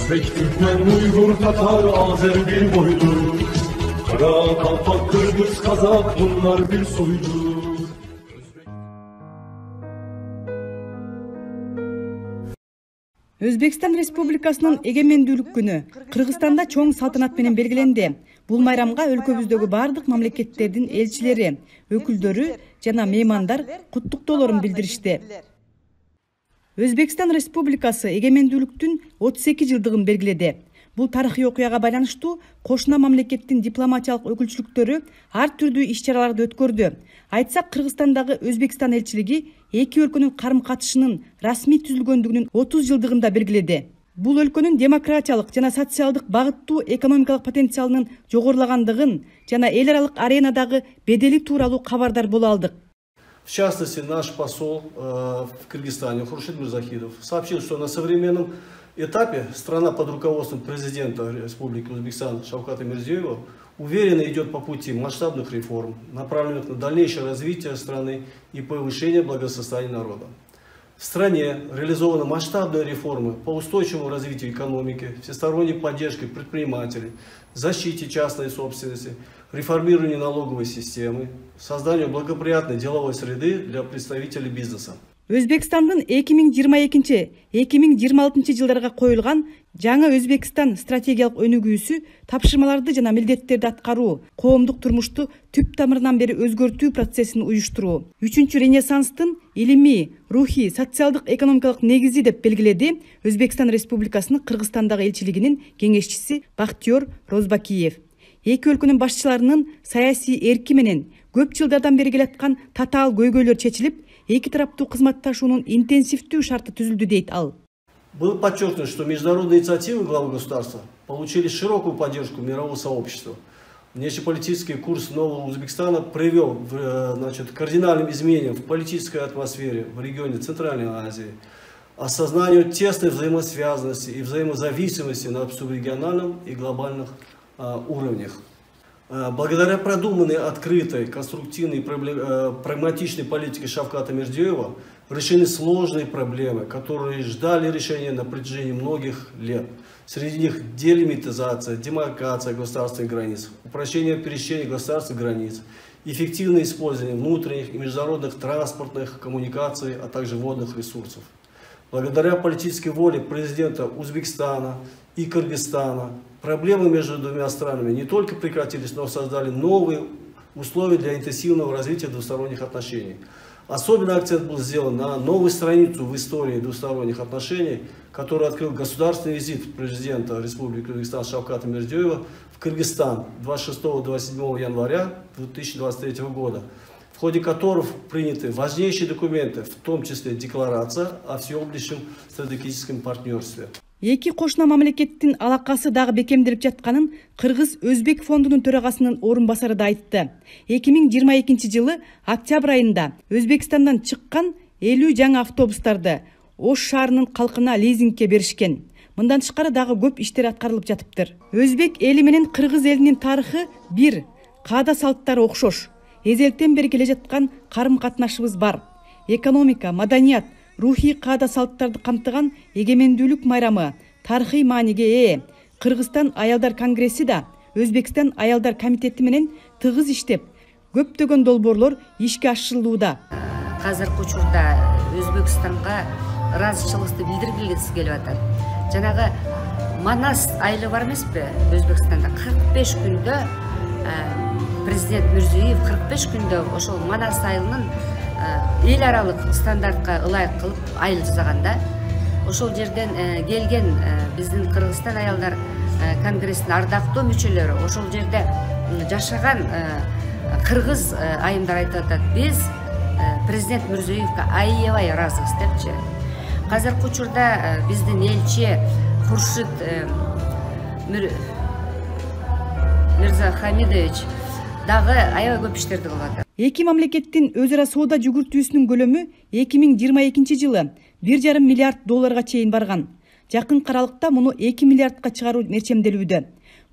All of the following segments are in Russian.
Özbek, Türkmen, Uygur, Tatar, Azer bir boydur. Kara, Kalpak, Kırgız, Kazak bunlar bir soydur. Өзбекстан Республикасынын эгемендүүлүк күнү Кыргызстанда чоң салтанат менен белгиленди. Бул майрамга өлкөбүздөгү бардык мамлекеттердин элчилери, өкүлдөрү жана меймандар куттуктоолорун билдиришти. Өзбекстан Республикасы эгемендүүлүктүн 32 жылдыгын белгиледи. Бул тарыхый окуяга байланыштуу кошуна мамлекеттин дипломатиялык өкүлчүлүктөрү ар түрдүү иш-чараларды өткөрдү. Айтсак, Кыргызстандагы Өзбекстан элчилиги эки өлкөнүн карым-катышынын расмий түзүлгөндүгүнүн 30 жылдыгын да белгиледи. Бул өлкөнүн демократиялык жана социалдык багыттуу экономикалык потенциалынын жогорулагандыгын жана эл аралык аренадагы бедели тууралуу кабардар боло алдык. В частности, наш посол в Кыргызстане Хуршид Мирзахидов сообщил, что на современном этапе страна под руководством президента Республики Узбекистан Шавката Мирзиёева уверенно идет по пути масштабных реформ, направленных на дальнейшее развитие страны и повышение благосостояния народа. В стране реализованы масштабные реформы по устойчивому развитию экономики, всесторонней поддержке предпринимателей, защите частной собственности, реформированию налоговой системы, созданию благоприятной деловой среды для представителей бизнеса. Өзбекстандын 2022-2026 жылдарга коюлган жаңы Өзбекстан стратегиялык өнүгүүсү тапшырмаларды жана милдеттерди аткаруу, коомдук турмушту түп тамырынан бери өзгөртүү процессин уюштуруу, 3-чү Ренессанстын илимий, рухий, социалдык, экономикалык негизи деп белгиледи Өзбекстан Республикасынын Кыргызстандагы элчилигинин кеңешчиси Бактиёр Розбакиев. Эки өлкөнүн башчыларынын саясий эрки менен көп жылдардан бери келаткан татаал көйгөйлөр чечилип, эки тараптуу кызматташуунун интенсивдүү шарты түзүлдү, дейт ал. Было подчеркнуто, что международные инициативы главы государства получили широкую поддержку мирового сообщества. Внешнеполитический курс нового Узбекистана привел к кардинальным изменениям в политической атмосфере в регионе Центральной Азии, осознанию тесной взаимосвязанности и взаимозависимости на субрегиональном и глобальных уровнях. Благодаря продуманной, открытой, конструктивной и прагматичной политике Шавката Мирзиёева решены сложные проблемы, которые ждали решения на протяжении многих лет. Среди них делимитизация, демаркация государственных границ, упрощение пересечения государственных границ, эффективное использование внутренних и международных транспортных коммуникаций, а также водных ресурсов. Благодаря политической воле президента Узбекистана и Кыргызстана проблемы между двумя странами не только прекратились, но создали новые условия для интенсивного развития двусторонних отношений. Особенно акцент был сделан на новую страницу в истории двусторонних отношений, которую открыл государственный визит президента Республики Узбекистан Шавката Мирзиёева в Кыргызстан 26-27 января 2023 года, в ходе которых приняты важнейшие документы, в том числе декларация о всеобъемлющем стратегическом партнерстве. Эки кошуна мамлекеттин алакасы дагы бекемделип жатканын Кыргыз-Өзбек фондунун төрагасынын орун басары да айтты. 2022 жылы октябрь айында Өзбекстандан чыккан 50 жаңы автобустарды Ош шаарынын калкына лизингке беришкен. Мындан тышкары дагы көп иштер аткарылып жатыптыр. Өзбек эли менен Кыргыз элинин тарыхы бир, каада салттары окшош. Эзелтен бери келе жаткан карым-катнашыбыз бар. Экономика, маданият, рухий каада салттарды камтыган эгемендүүлүк майрамы тарыхый мааниге ээ. Кыргызстан аялдар конгресси да Өзбекстан аялдар комитети менен тыгыз иштеп, көптөгөн долбоорлор ишке ашырылууда. Азыркы учурда Өзбекстанга ыраазычылыкты билдиргиси келип атат. Жанагы Манас айылы бар эмеспи? Өзбекстанда 45 күндө президент Мирзиёев 45 күндө ошол Манас айылынын эл аралык стандартка ылайык кылып айыл жасаганда, ошол жерден келген биздин Кыргызстан аялдар конгрессинин ардактуу мүчөлөрү ошол жерде жашаган кыргыз айымдар айтып атат: биз президент Мирзиёевге аябай ыраазыбыз депчи. Азыркы учурда биздин элчи Хуршид Мирзахамидович дагы аябай көп иштерди кылып атат. Эки мамлекеттин өз ара соода жүгүртүүсүнүн көлөмү 2022 жылы 1,5 миллиард долларга чейин барган. Жакын аралыкта муну 2 миллиардка чыгаруу мерчемделүүдө.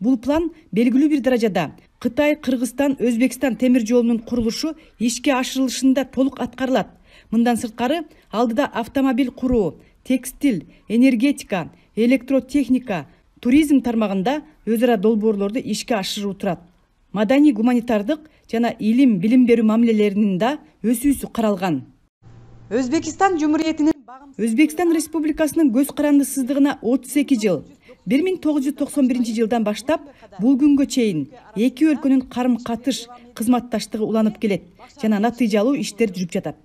Бул план белгилүү бир даражада Кытай, Кыргызстан, Өзбекстан темир жолунун курулушу ишке ашырылышында толук аткарылат. Мындан сырткары алдыда автомобиль куруу, текстиль, энергетика, электротехника, туризм тармагында өз ара долбоорлорду ишке ашыруу турат. Маданий гуманитардык жана илим билим берүү мамилелеринин да өсүүсү каралган. Өзбекстан Республикасынын көз карандысыздыгына 32 жыл. 1991 жылдан баштап бул күнгө чейин эки өлкөнүн карым-катыш кызматташтыгы уланып келет жана натыйжалуу иштер жүрүп жатат.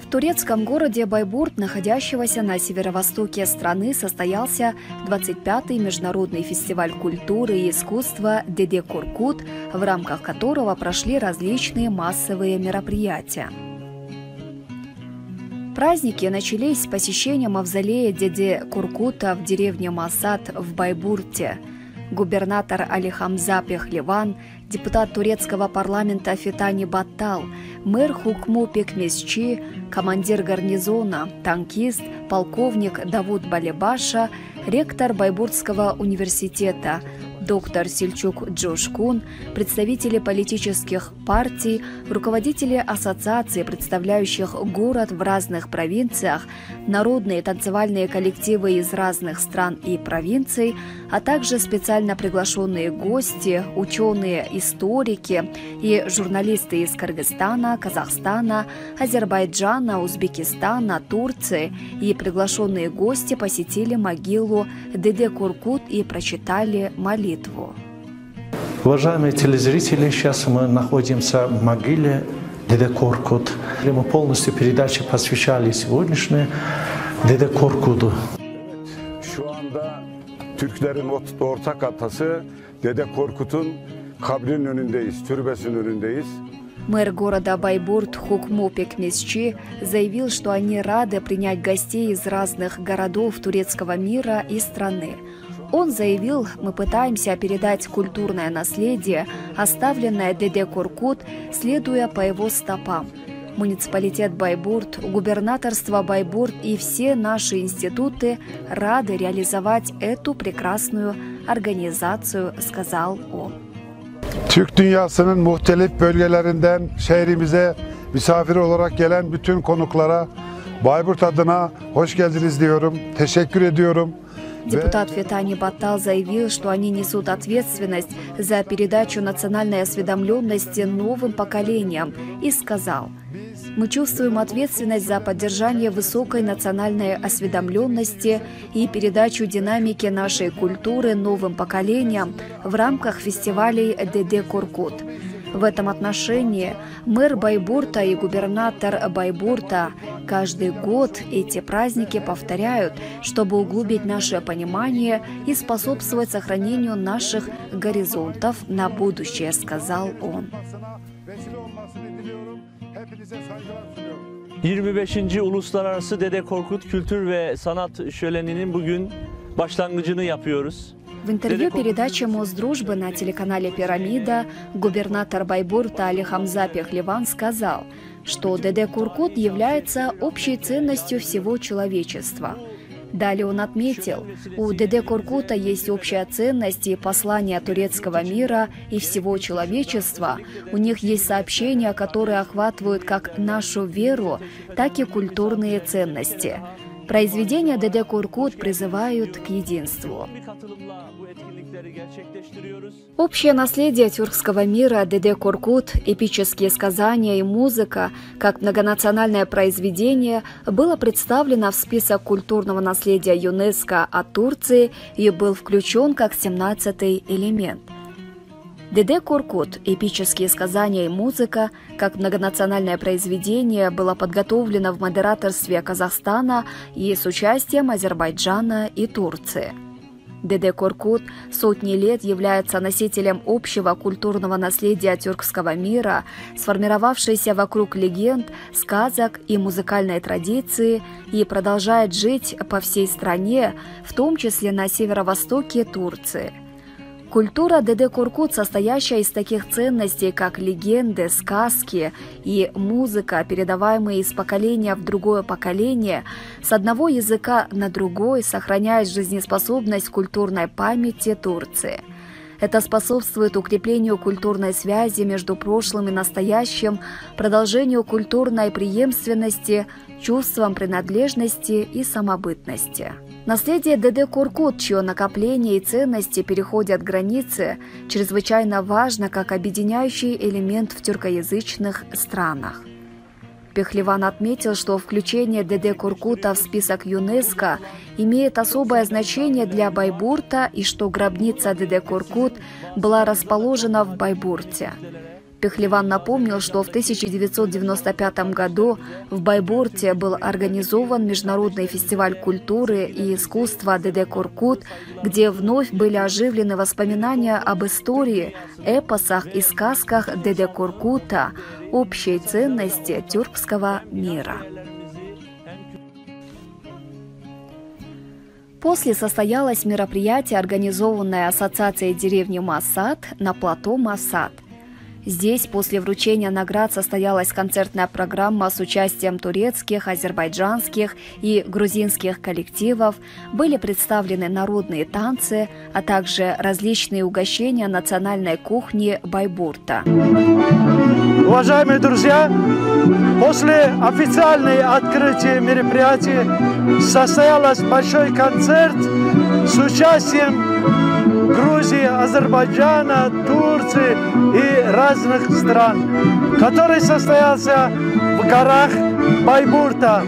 В турецком городе Байбурт, находящегося на северо-востоке страны, состоялся 25-й международный фестиваль культуры и искусства Деде Коркут, в рамках которого прошли различные массовые мероприятия. Праздники начались с посещения мавзолея Деде Коркута в деревне Масат в Байбурте. Губернатор Алихамза Пехливан, депутат турецкого парламента Фетани Баттал, мэр Хукму Пекмесчи, командир гарнизона, танкист, полковник Давуд Балебаша, ректор Байбуртского университета, доктор Сельчук Джошкун, представители политических партий, руководители ассоциаций, представляющих город в разных провинциях, народные танцевальные коллективы из разных стран и провинций, а также специально приглашенные гости, ученые, историки и журналисты из Кыргызстана, Казахстана, Азербайджана, Узбекистана, Турции и приглашенные гости посетили могилу Деде Коркут и прочитали молитву. Уважаемые телезрители, сейчас мы находимся в могиле Деде Коркут. Мы полностью передачи посвящали сегодняшней Деде Коркуту. Şu anda Türklerin ortak atası Dede Korkut'un kabrinin önündeyiz, türbesinin önündeyiz. Мэр города Байбурт Хукму Пекмесчи заявил, что они рады принять гостей из разных городов турецкого мира и страны. Он заявил, мы пытаемся передать культурное наследие, оставленное Деде Коркут, следуя по его стопам. Муниципалитет Байбурт, губернаторство Байбурт и все наши институты рады реализовать эту прекрасную организацию, сказал он. Türk dünyasının muhtelif bölgelerinden şehrimize misafir olarak gelen bütün konuklara Bayburt adına hoş geldiniz diyorum. Teşekkür ediyorum. Депутат Фетани Баттал заявил, что они несут ответственность за передачу национальной осведомленности новым поколениям и сказал: «Мы чувствуем ответственность за поддержание высокой национальной осведомленности и передачу динамики нашей культуры новым поколениям в рамках фестивалей Деде Коркут. В этом отношении мэр Байбурта и губернатор Байбурта каждый год эти праздники повторяют, чтобы углубить наше понимание и способствовать сохранению наших горизонтов на будущее», сказал он. 25. Uluslararası Dede Korkut Kültür ve Sanat Şöleni'nin bugün başlangıcını yapıyoruz. В интервью передачи «Мосдружбы» на телеканале «Пирамида» губернатор Байбурта Алихамза Пехливан сказал, что Деде Коркут является общей ценностью всего человечества. Далее он отметил, у Деде Коркута есть общая ценность и послание турецкого мира и всего человечества. У них есть сообщения, которые охватывают как нашу веру, так и культурные ценности. Произведения Деде Коркут призывают к единству. Общее наследие тюркского мира Деде Коркут, эпические сказания и музыка, как многонациональное произведение, было представлено в список культурного наследия ЮНЕСКО от Турции и был включен как 17-й элемент. Деде Коркут, эпические сказания и музыка, как многонациональное произведение, было подготовлено в модераторстве Казахстана и с участием Азербайджана и Турции. Деде Коркут сотни лет является носителем общего культурного наследия тюркского мира, сформировавшейся вокруг легенд, сказок и музыкальной традиции, и продолжает жить по всей стране, в том числе на северо-востоке Турции. Культура Деде Коркут, состоящая из таких ценностей, как легенды, сказки и музыка, передаваемые из поколения в другое поколение, с одного языка на другой, сохраняет жизнеспособность культурной памяти Турции. Это способствует укреплению культурной связи между прошлым и настоящим, продолжению культурной преемственности чувством принадлежности и самобытности. Наследие ДД Коркут, чье накопление и ценности переходят границы, чрезвычайно важно как объединяющий элемент в тюркоязычных странах. Пехлеван отметил, что включение ДД Коркута в список ЮНЕСКО имеет особое значение для Байбурта и что гробница ДД Коркут была расположена в Байбурте. Пехлеван напомнил, что в 1995 году в Байбурте был организован Международный фестиваль культуры и искусства ДД Коркут, где вновь были оживлены воспоминания об истории, эпосах и сказках ДД Коркута, общей ценности тюркского мира. После состоялось мероприятие, организованное Ассоциацией деревни Масат на плато Масат. Здесь после вручения наград состоялась концертная программа с участием турецких, азербайджанских и грузинских коллективов, были представлены народные танцы, а также различные угощения национальной кухни Байбурта. Уважаемые друзья, после официального открытия мероприятия состоялся большой концерт с участием Грузии, Азербайджана, Турции и разных стран, который состоялся в горах Байбурта.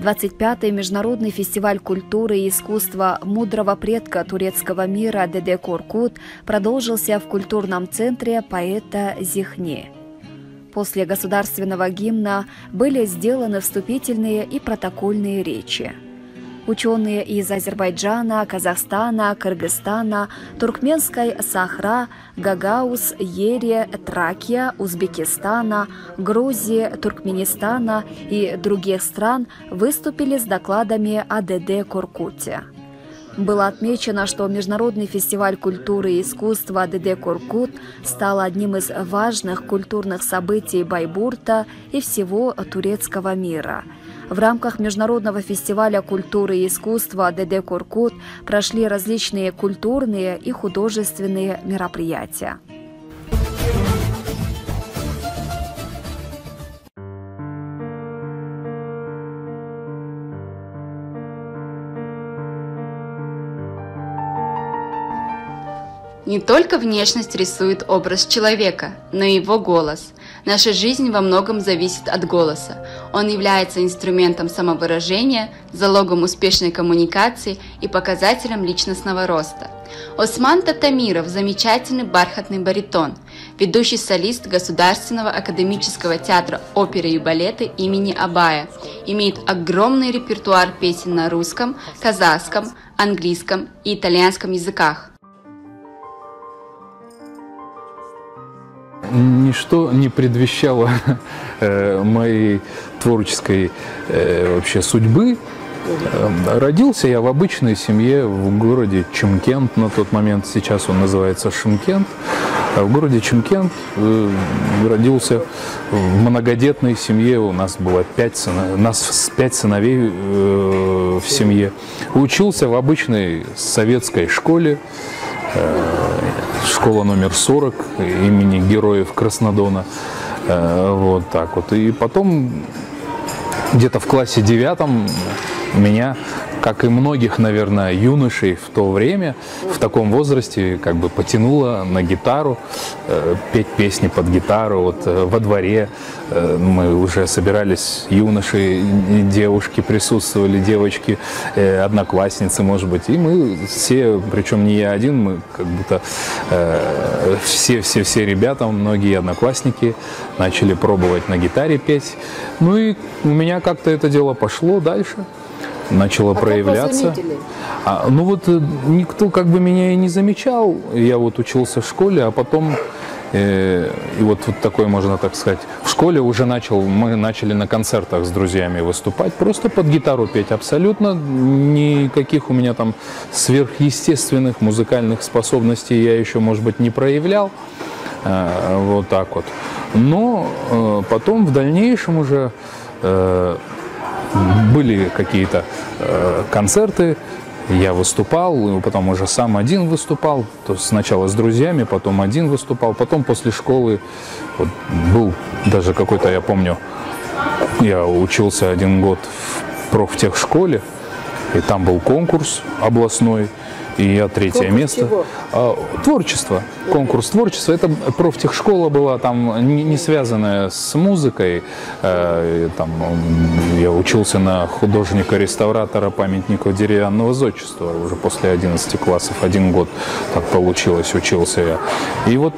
25-й международный фестиваль культуры и искусства мудрого предка турецкого мира Деде Коркут продолжился в культурном центре поэта Зихни. После государственного гимна были сделаны вступительные и протокольные речи. Ученые из Азербайджана, Казахстана, Кыргызстана, Туркменской Сахра, Гагаус, Ере, Тракия, Узбекистана, Грузии, Туркменистана и других стран выступили с докладами о Деде Коркуте. Было отмечено, что Международный фестиваль культуры и искусства Деде Коркут стал одним из важных культурных событий Байбурта и всего турецкого мира. В рамках Международного фестиваля культуры и искусства Деде Коркут прошли различные культурные и художественные мероприятия. Не только внешность рисует образ человека, но и его голос. Наша жизнь во многом зависит от голоса. Он является инструментом самовыражения, залогом успешной коммуникации и показателем личностного роста. Осман Татамиров – замечательный бархатный баритон, ведущий солист Государственного академического театра оперы и балета имени Абая, имеет огромный репертуар песен на русском, казахском, английском и итальянском языках. Ничто не предвещало моей творческой вообще судьбы. Родился я в обычной семье в городе Чимкент, на тот момент, сейчас он называется Шымкент. В городе Чимкент родился в многодетной семье, у нас было 5 сыновей в семье. Учился в обычной советской школе, школа номер 40 имени героев Краснодона. Вот так вот. И потом где-то в классе 9 меня, как и многих, наверное, юношей в то время, в таком возрасте, как бы потянуло на гитару, петь песни под гитару. Вот во дворе мы уже собирались, юноши, девушки присутствовали, девочки, одноклассницы, может быть. И мы все, причем не я один, мы как будто все ребята, многие одноклассники начали пробовать на гитаре петь. Ну и у меня как-то это дело пошло дальше. Начало проявляться. Ну вот никто как бы меня и не замечал. Я вот учился в школе, а потом и вот такой, можно так сказать, в школе уже мы начали на концертах с друзьями выступать, просто под гитару петь. Абсолютно никаких у меня там сверхъестественных музыкальных способностей я еще, может быть, не проявлял. Вот так вот. Но потом в дальнейшем уже были какие-то концерты, я выступал, потом уже сам один выступал, то есть сначала с друзьями, потом один выступал, потом после школы вот, был даже какой-то, я помню, я учился 1 год в профтехшколе, и там был конкурс областной, и я 3-е место. Творчество. Конкурс творчества. Это профтехшкола была, там не связанная с музыкой. Там я учился на художника-реставратора памятников деревянного зодчества уже после 11 классов. 1 год так получилось, учился я. И вот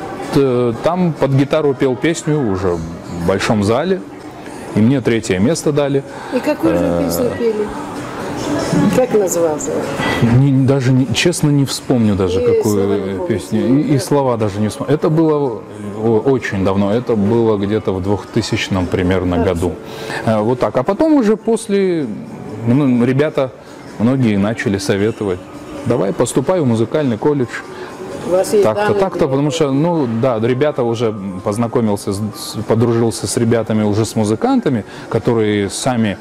там под гитару пел песню уже в большом зале. И мне 3-е место дали. И какую же песню пели? Как назывался? Даже честно не вспомню даже, какую песню. И слова даже не вспомню. Это было очень давно. Это было где-то в 2000 примерно году. Вот так. А потом уже после ребята многие начали советовать. Давай поступай в музыкальный колледж. Так-то, потому что, ну да, ребята уже подружился с ребятами уже с музыкантами, которые сами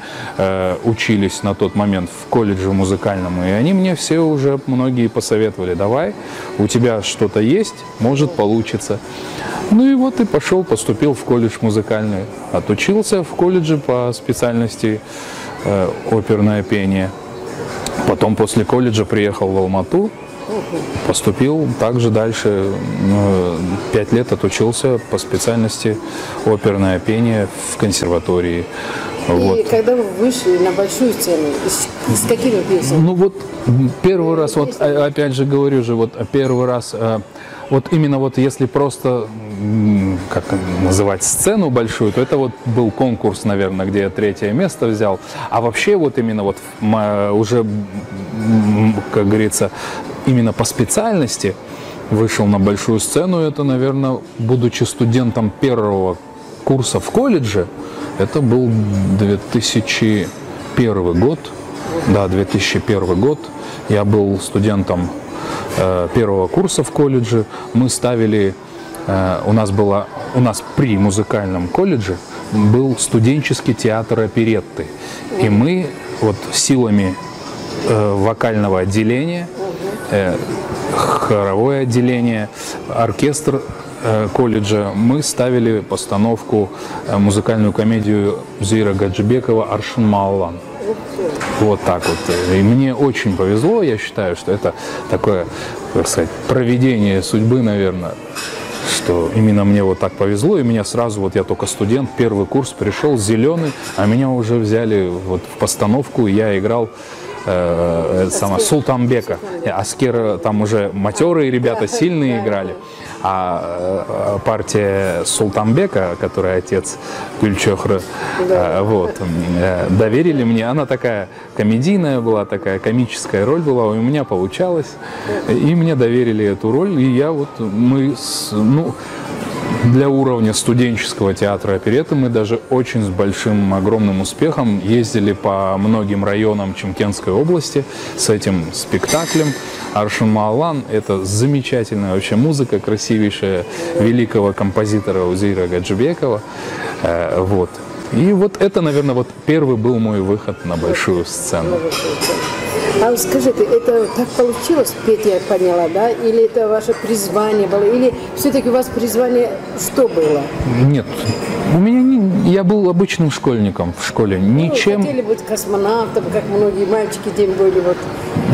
учились на тот момент в колледже музыкальном, и они мне все уже многие посоветовали: давай, у тебя что-то есть, может получится. Ну и вот и пошел, поступил в колледж музыкальный, отучился в колледже по специальности оперное пение. Потом после колледжа приехал в Алмату. Поступил также дальше, 5 лет отучился по специальности оперное пение в консерватории. И когда вы вышли на большую сцену, с какими песнями? Ну вот первый раз, вот опять же говорю же, вот первый раз, вот именно вот если просто, как называть, сцену большую, то это вот был конкурс, наверное, где я 3-е место взял. А вообще вот именно вот уже, как говорится, именно по специальности вышел на большую сцену, это, наверное, будучи студентом 1-го курса в колледже, это был 2001 год. Да, 2001 год. Я был студентом 1-го курса в колледже. Мы ставили, у нас при музыкальном колледже был студенческий театр оперетты. И мы вот силами вокального отделения, хоровое отделение, оркестр колледжа, мы ставили постановку, музыкальную комедию Узейра Гаджибекова «Аршын Маалан». Вот так вот. И мне очень повезло, я считаю, что это такое, как сказать, провидение судьбы, наверное, что именно мне вот так повезло, и меня сразу, вот я только студент, 1-й курс пришел, зеленый, а меня уже взяли вот в постановку, и я играл Султанбека. Аскер, там уже матерые ребята, сильные играли. А партия Султанбека, который отец Гульчохры, вот, доверили мне. Она такая комедийная была, такая комическая роль была, у меня получалось. И мне доверили эту роль. И я вот, для уровня студенческого театра оперетты мы даже очень с большим, огромным успехом ездили по многим районам Чимкентской области с этим спектаклем. «Аршын Маалан» — это замечательная вообще музыка, красивейшая, великого композитора Узейра Гаджибекова. Вот. И вот это, наверное, вот первый был мой выход на большую сцену. А скажите, это так получилось, петь, я поняла, да? Или это ваше призвание было? Или все-таки у вас призвание что было? Нет, у меня я был обычным школьником в школе. Ничем... Хотели быть космонавтом, как многие мальчики тем были. Вот.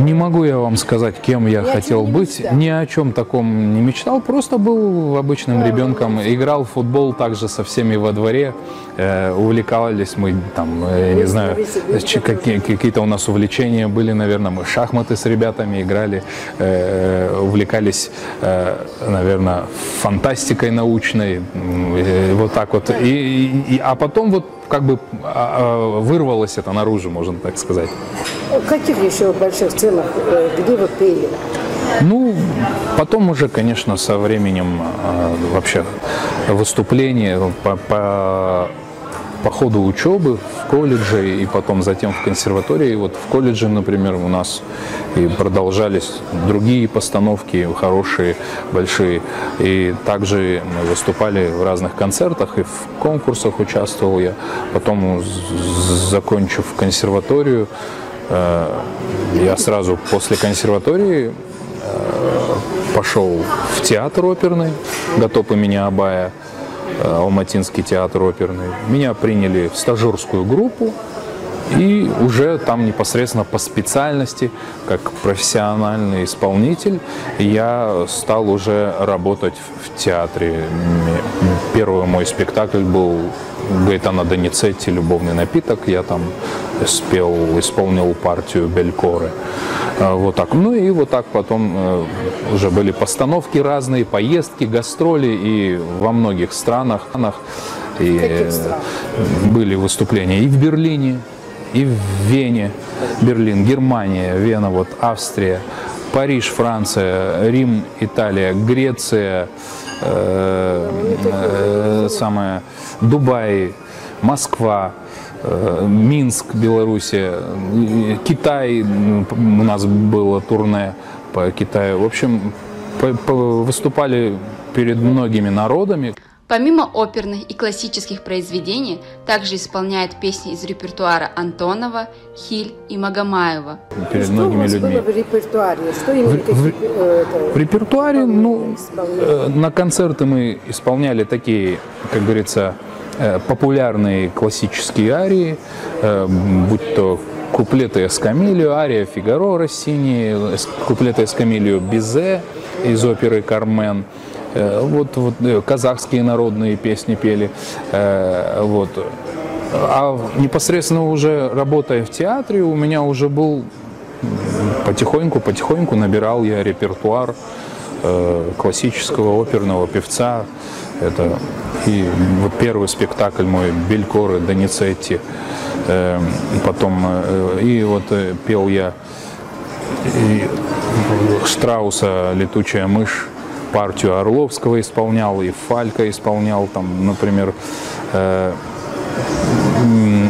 Не могу я вам сказать, кем я хотел быть. Ни о чем таком не мечтал. Просто был обычным ребенком. Играл в футбол также со всеми во дворе. Увлекались мы, там, я не знаю, какие-то у нас увлечения были, наверное, мы шахматы с ребятами играли, увлекались, наверное, фантастикой научной, вот так вот. А потом вот как бы вырвалось это наружу, можно так сказать. В каких еще больших сценах, где вы пели? Ну, потом уже, конечно, со временем вообще выступления по ходу учебы в колледже и потом затем в консерватории. И вот в колледже, например, у нас и продолжались другие постановки хорошие, большие. И также мы выступали в разных концертах и в конкурсах участвовал я. Потом, закончив консерваторию, я сразу после консерватории пошел в театр оперный «Гатоп имени Абая», Алматинский театр оперный. Меня приняли в стажерскую группу, и уже там непосредственно по специальности, как профессиональный исполнитель, я стал уже работать в театре. Первый мой спектакль был Гаэтана Доницетти «Любовный напиток». Я там исполнил партию Белькоры. Вот так. Ну и вот так потом уже были постановки разные, поездки, гастроли и во многих странах. И были выступления и в Берлине, и в Вене. Берлин, Германия, Вена, вот Австрия, Париж, Франция, Рим, Италия, Греция, Дубай, Москва, Минск, Белоруссия, Китай, у нас было турне по Китаю. В общем, выступали перед многими народами. Помимо оперных и классических произведений, также исполняет песни из репертуара Антонова, Хиль и Магомаева. Перед многими людьми. Что у вас было в репертуаре? Что в репертуаре, ну, на концерты мы исполняли такие, как говорится, популярные классические арии, будь то куплеты Эскамилио, ария Фигаро Россини, куплеты Эскамилио Бизе из оперы «Кармен». Вот казахские народные песни пели. Вот. А непосредственно уже работая в театре, у меня уже был потихоньку набирал я репертуар классического оперного певца. Это и вот первый спектакль мой «Белькоре» Доницетти. Потом и вот пел я и Штрауса «Летучая мышь», партию Орловского исполнял, и Фалька исполнял, там, например,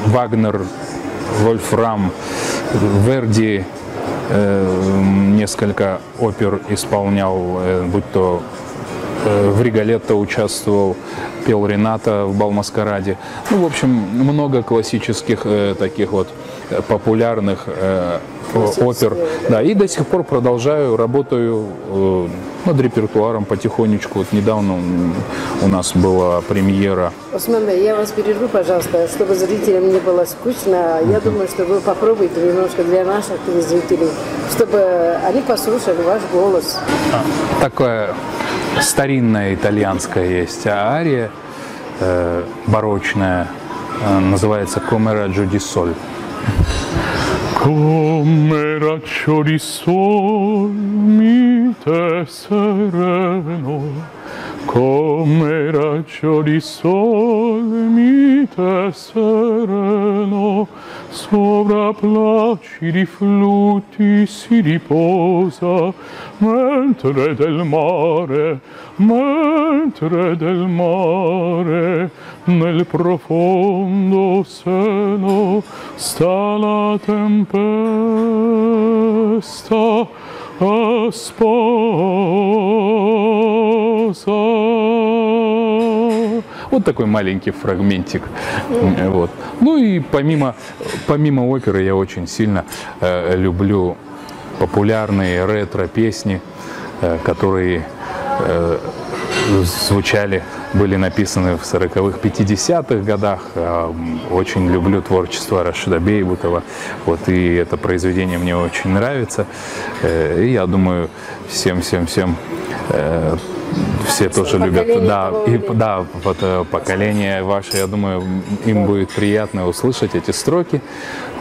Вагнер, Вольфрам, Верди, несколько опер исполнял, будь то в «Риголетто» участвовал, пел Рената в «Бал-маскараде». Ну, в общем, много классических таких вот популярных опер. Да, и до сих пор продолжаю, работаю над репертуаром потихонечку. Вот недавно у нас была премьера. Осман, я вас перерву, пожалуйста, чтобы зрителям не было скучно. Я думаю, что вы попробуйте немножко для наших зрителей, чтобы они послушали ваш голос. Такая старинная итальянская есть ария, барочная, называется «Come raggio di sol». Come raggio di sol mite sereno, come raggio di sol mite sereno, sopra placidi flutti si riposa, mentre del mare nel profondo seno sta la tempesta a sposa. Вот такой маленький фрагментик. Вот. Ну и помимо оперы я очень сильно люблю популярные ретро-песни, которые звучали, были написаны в 40-х, 50-х годах. Очень люблю творчество Рашида Бейбутова. Вот, и это произведение мне очень нравится. И я думаю, всем все тоже любят. Да, и, да, вот поколение ваше, я думаю, им будет приятно услышать эти строки.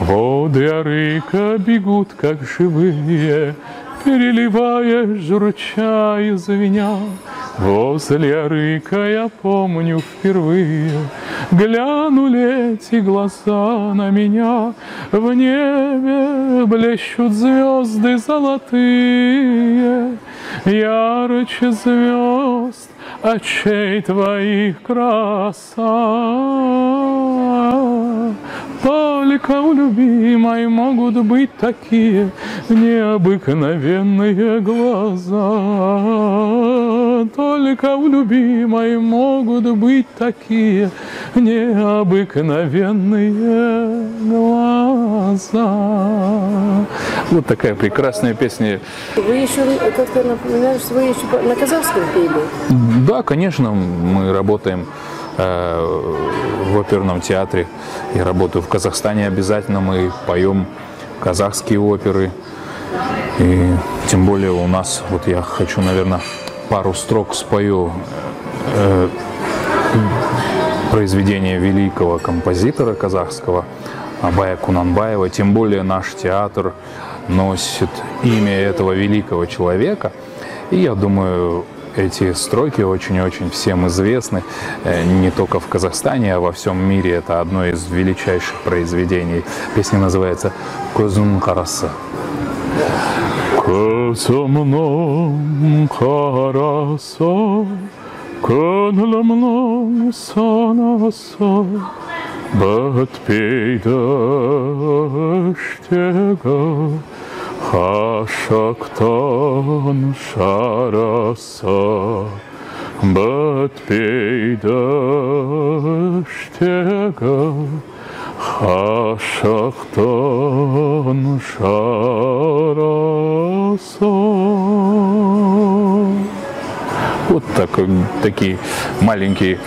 Воды Арыка бегут, как живые, переливая, журча и звеня. Возле Арыка я помню впервые глянули эти глаза на меня. В небе блещут звезды золотые, ярче звезд очей твоих краса. Только у любимой могут быть такие необыкновенные глаза. Только у любимой могут быть такие необыкновенные глаза. Вот такая прекрасная песня. Вы еще как-то напоминаете, что вы еще на казахском пели? Да, конечно, мы работаем в оперном театре. Я работаю в Казахстане обязательно, мы поем казахские оперы. И тем более у нас, вот я хочу, наверное, пару строк спою произведения великого композитора казахского Абая Кунанбаева. Тем более наш театр носит имя этого великого человека. И я думаю, эти строки очень-очень всем известны, не только в Казахстане, а во всем мире. Это одно из величайших произведений. Песня называется «Көзің қарасы». Көзімнің қарасы, көңілімнің санасы, бітпейді іштегі ғашықтың шарасы, бітпейді іштегі ғашықтың шарасы. Вот такие маленький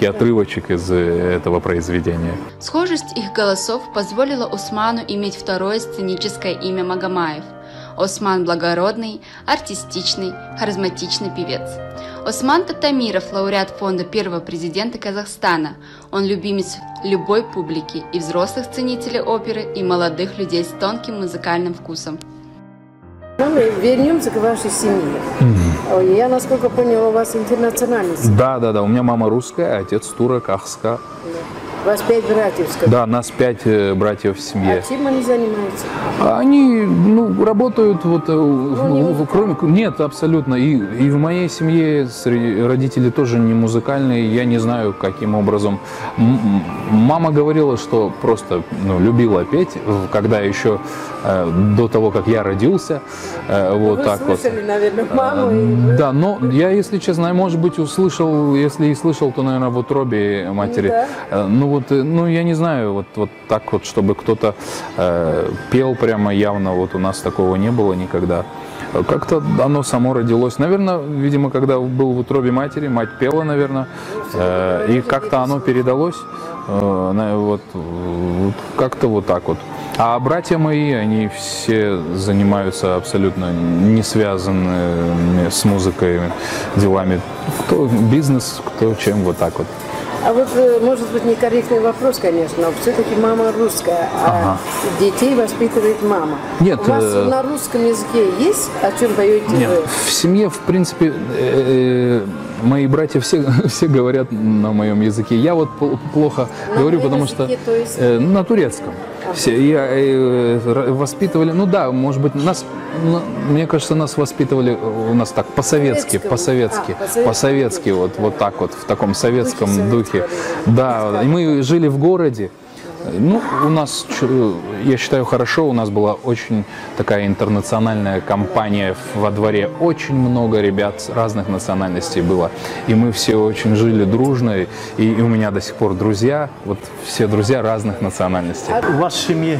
отрывочек из этого произведения. Схожесть их голосов позволила Усману иметь второе сценическое имя Магомаев. Осман благородный, артистичный, харизматичный певец. Осман Татамиров, лауреат фонда первого президента Казахстана. Он любимец любой публики, и взрослых ценителей оперы, и молодых людей с тонким музыкальным вкусом. Вернемся к вашей семье. Я, насколько поняла, у вас интернациональность. Да, у меня мама русская, отец турок, ахска. У вас 5 братьев, скажите. Да, нас 5 братьев в семье. А чем они занимаются? Они, работают кроме... Нет, абсолютно. И в моей семье родители тоже не музыкальные. Я не знаю, каким образом. Мама говорила, что просто любила петь, когда еще до того, как я родился. Вот вы так слышали, вот. наверное, маму. Да, но я, если честно, может быть, услышал, если и слышал, то, наверное, в утробе матери. Да. Я не знаю, вот так вот, чтобы кто-то пел прямо явно, вот у нас такого не было никогда. Как-то оно само родилось. Наверное, видимо, когда был в утробе матери, мать пела, наверное, и как-то оно передалось, как-то вот так вот. А братья мои, они все занимаются абсолютно не связанными с музыкой делами. Кто бизнес, кто чем, вот так вот. А вот, может быть, некорректный вопрос, конечно, но все-таки мама русская, а детей воспитывает мама. Нет. У вас на русском языке есть, о чем поете нет, вы? В семье, в принципе, мои братья все говорят на моем языке. Я вот плохо говорю, потому что на турецком. Все, воспитывали, может быть, мне кажется, нас воспитывали у нас так, по-советски, вот так вот, в таком советском духе. Да, и мы жили в городе. У нас, я считаю, хорошо, у нас была очень такая интернациональная компания во дворе, очень много ребят разных национальностей было, и мы все очень жили дружно, и у меня до сих пор друзья, вот все друзья разных национальностей. У вас в семье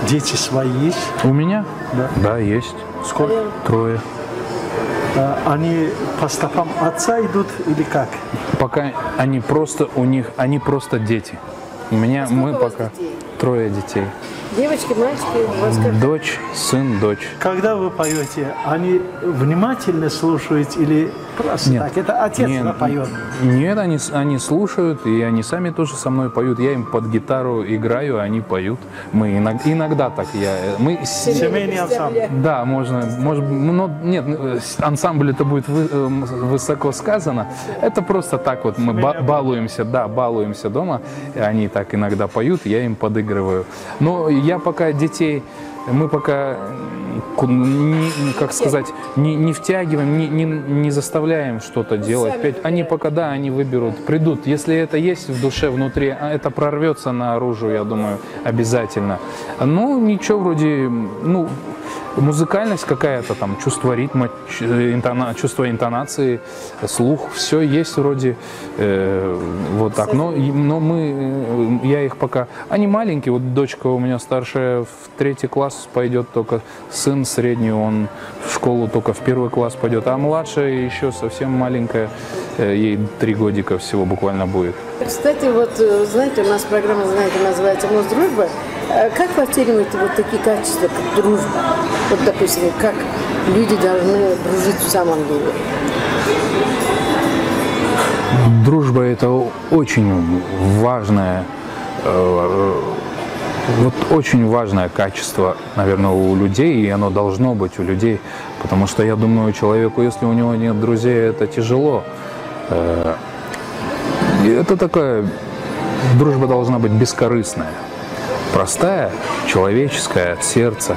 дети свои есть? У меня? Да. Да, есть. Сколько? 3. Они по стопам отца идут или как? Пока они просто дети. Мы пока детей? 3 детей. Девочки, мальчики, у вас как? Дочь, сын, дочь. Когда вы поете, они внимательно слушают или просто нет, так? Это отец поет? Нет, они слушают, и они сами тоже со мной поют. Я им под гитару играю, они поют. Мы иногда так. Семейный ансамбль? Да, можно, нет, ансамбль это будет высоко сказано. Это просто так вот, мы балуемся дома, и они так иногда поют, я им подыгрываю. Но я пока детей, мы пока, не втягиваем, не заставляем что-то делать. Они пока, они выберут, придут. Если это есть в душе, внутри, это прорвется наружу, я думаю, обязательно. Ничего вроде, музыкальность какая-то там, чувство ритма, чувство интонации, слух, все есть вроде вот так. Но я их пока... Они маленькие, вот дочка у меня старшая в 3 класс пойдет только, сын средний, он в школу только в 1 класс пойдет, а младшая еще совсем маленькая, ей 3 годика всего буквально будет. Кстати, вот знаете, у нас программа, называется «Мосдружба». Как вы оцениваете вот такие качества, как дружба? Вот, допустим, как люди должны дружить в самом деле? Дружба – это очень важное, очень важное качество, наверное, у людей, и оно должно быть у людей, потому что, я думаю, человеку, если у него нет друзей, это тяжело. Это такая, дружба должна быть бескорыстная, простая, человеческая, от сердца,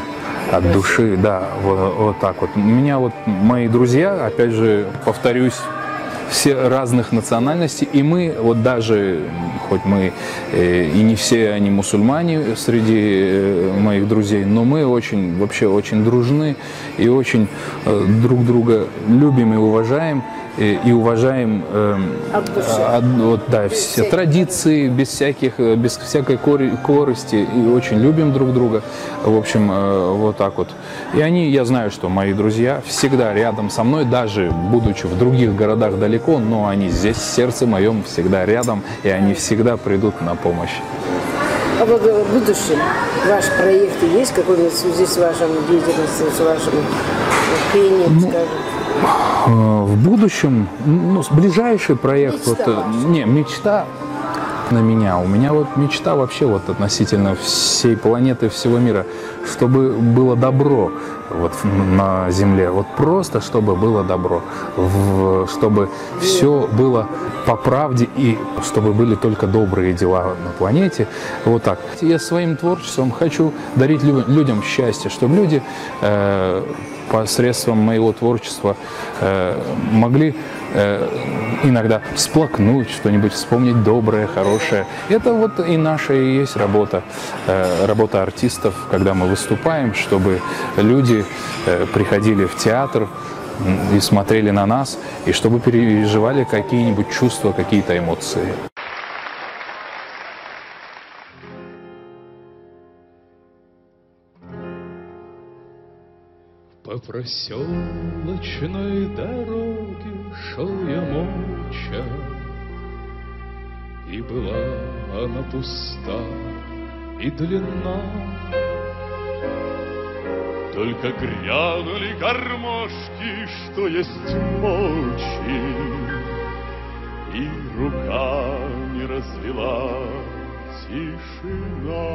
от души, вот так вот. У меня мои друзья, опять же, повторюсь, все разных национальностей, и мы, даже, хоть мы и не все они мусульмане среди моих друзей, но мы вообще очень дружны и очень друг друга любим и уважаем. И уважаем все традиции, без всякой корысти, и очень любим друг друга, в общем, вот так вот. И я знаю, что мои друзья всегда рядом со мной, даже будучи в других городах далеко, но они здесь, в сердце моем, всегда рядом, и они всегда придут на помощь. А вот в будущем ваши проекты есть какой-то в связи с вашей деятельностью, с вашим пением, скажем? В будущем, ближайший проект, Мечта мечта на меня. У меня мечта вообще относительно всей планеты, всего мира, чтобы было добро на Земле. Просто чтобы было добро. Чтобы все было по правде и чтобы были только добрые дела на планете. Вот так. Я своим творчеством хочу дарить людям счастье, чтобы люди посредством моего творчества могли иногда всплакнуть, что-нибудь вспомнить доброе, хорошее. Это и наша и есть работа, работа артистов, когда мы выступаем, чтобы люди приходили в театр и смотрели на нас, и чтобы переживали какие-нибудь чувства, какие-то эмоции. По проселочной дороге шел я молча, и была она пуста и длинна. Только грянули гармошки, что есть мочи, и руками развела тишина.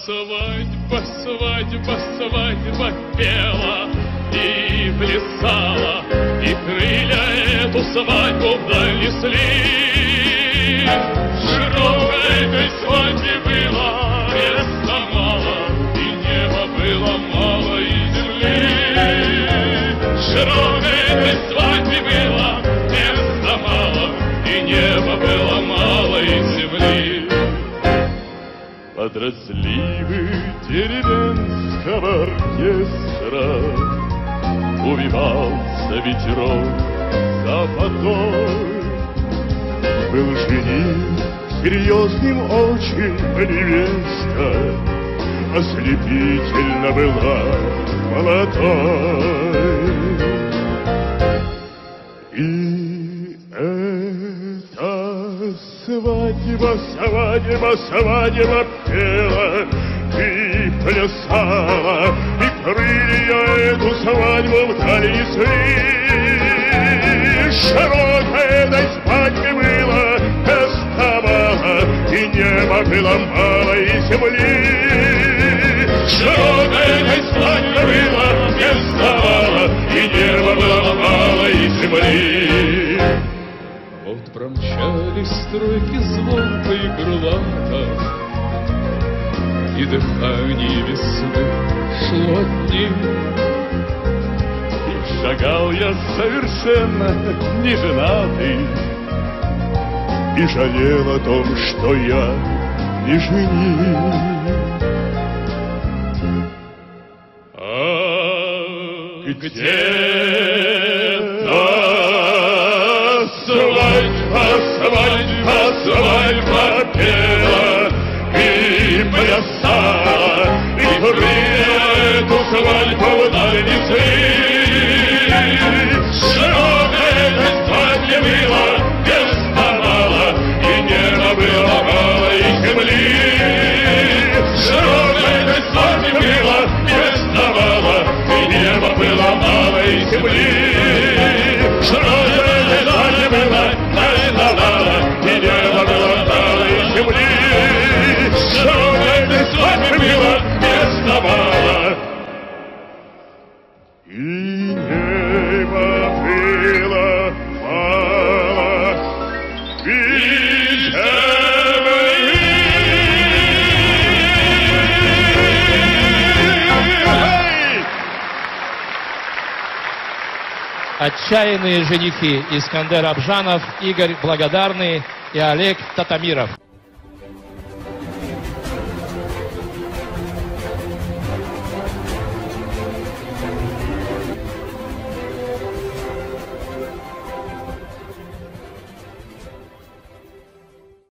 Свадьба, свадьба, свадьба пела и плясала, и крылья эту свадьбу вдаль несли. Широко этой свадьбе было места мало, и неба было мало, и земли. Широко этой свадьбе было места мало, и неба было мало, и земли. Под разливы деревенского оркестра увивался ветерок западной. Был жених серьезным очень, а невеста ослепительно была молодой. И свадьба, свадьба, свадьба пела и плясала, и крылья эту свадьбу вдаль несли. Широко этой свадьбе было места мало, и неба было мало, и земли. Широко этой свадьбе было места мало, и неба было мало, и земли. Промчались стройки звонко и крылато, и дыхание весны шло от них. И шагал я совершенно неженатый, и жалел о том, что я не жених. Где-то свадьба, свадьба пела и плясала, и крылья эту свадьбу вдаль несли. Широко этой свадьбе было места мало, и неба было мало, и земли. Широко этой свадьбе было места мало, и неба было мало, и земли. Широко этой свадьбе было места мало, и неба было мало, и земли. Широко этой свадьбе было места мало, и неба было мало, и Отчаянные женихи Искандер Абжанов, Игорь Благодарный и Олег Татамиров.